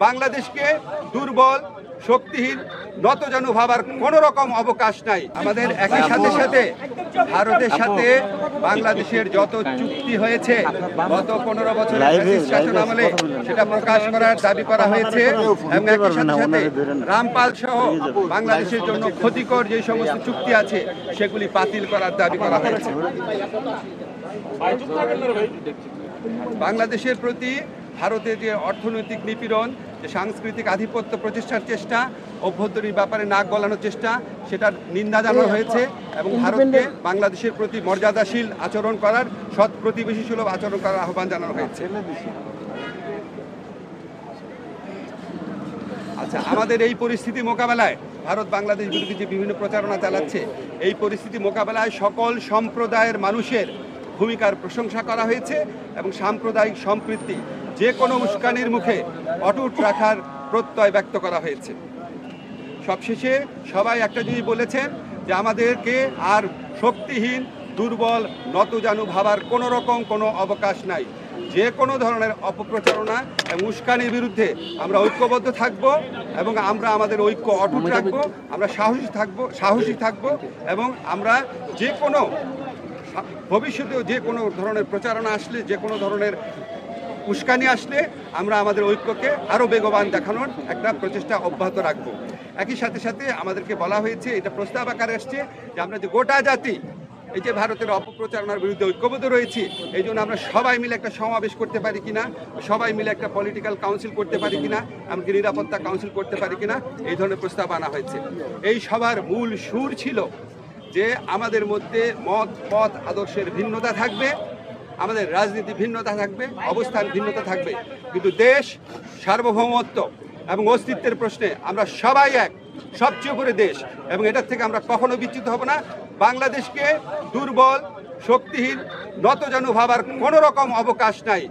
বাংলাদেশকে দুর্বল, শক্তিহীন, নতজানু ভাবার কোনো রকম অবকাশ নাই। আমাদের একই সাথে সাথে ভারতের সাথে বাংলাদেশের যত চুক্তি হয়েছে গত 15 বছরের ব্রিটিশ শাসন আমলে সেটা প্রকাশ করার দাবি করা হয়েছে এবং একই সাথে সাথে রামপাল সহ বাংলাদেশের জন্য ক্ষতিকর যে সমস্ত চুক্তি আছে সেগুলি বাতিল করার দাবি করা হয়েছে। বাংলাদেশের প্রতি ভারতের যে অর্থনৈতিক নিপীড়ন, যে সাংস্কৃতিক আধিপত্য প্রতিষ্ঠার চেষ্টা, অভ্যন্তরীণ ব্যাপারে নাক গলানোর চেষ্টা, সেটার নিন্দা জানানো হয়েছে এবং ভারতকে বাংলাদেশের প্রতি মর্যাদাশীল আচরণ করার, সৎ প্রতিবেশী সুলভ আচরণ করার আহ্বান জানানো হয়েছে। আচ্ছা, আমাদের এই পরিস্থিতি মোকাবেলায় ভারত বাংলাদেশ বিরোধী যে বিভিন্ন প্রচারণা চালাচ্ছে, এই পরিস্থিতি মোকাবেলায় সকল সম্প্রদায়ের মানুষের ভূমিকার প্রশংসা করা হয়েছে এবং সাম্প্রদায়িক সম্প্রীতি যে কোনো উস্কানির মুখে অটুট রাখার প্রত্যয় ব্যক্ত করা হয়েছে। সবশেষে সবাই একটা জিনিস বলেছেন যে আমাদেরকে আর শক্তিহীন, দুর্বল, নতজানু ভাবার কোনো রকম কোনো অবকাশ নাই। যে কোনো ধরনের অপপ্রচারণা এবং উস্কানির বিরুদ্ধে আমরা ঐক্যবদ্ধ থাকব এবং আমরা আমাদের ঐক্য অটুট রাখব, আমরা সাহসী থাকব এবং আমরা যে কোনো ভবিষ্যতেও যে কোনো ধরনের প্রচারণা আসলে, যে কোনো ধরনের উস্কানি আসলে আমরা আমাদের ঐক্যকে আরও বেগবান দেখানোর একটা প্রচেষ্টা অব্যাহত রাখব। একই সাথে সাথে আমাদেরকে বলা হয়েছে, এটা প্রস্তাব আকারে আসছে যে আমরা যে গোটা জাতি এই যে ভারতের অপপ্রচারণার বিরুদ্ধে ঐক্যবদ্ধ রয়েছি, এই জন্য আমরা সবাই মিলে একটা সমাবেশ করতে পারি কিনা, সবাই মিলে একটা পলিটিক্যাল কাউন্সিল করতে পারি কিনা, এমনকি নিরাপত্তা কাউন্সিল করতে পারি কিনা, এই ধরনের প্রস্তাব আনা হয়েছে। এই সভার মূল সুর ছিল যে আমাদের মধ্যে মত, পথ, আদর্শের ভিন্নতা থাকবে, আমাদের রাজনীতি ভিন্নতা থাকবে, অবস্থান ভিন্নতা থাকবে, কিন্তু দেশ, সার্বভৌমত্ব এবং অস্তিত্বের প্রশ্নে আমরা সবাই এক, সবচেয়ে উপরে দেশ, এবং এটার থেকে আমরা কখনো বিচ্যুত হব না। বাংলাদেশকে দুর্বল, শক্তিহীন, নতজানু ভাবার কোনো রকম অবকাশ নাই।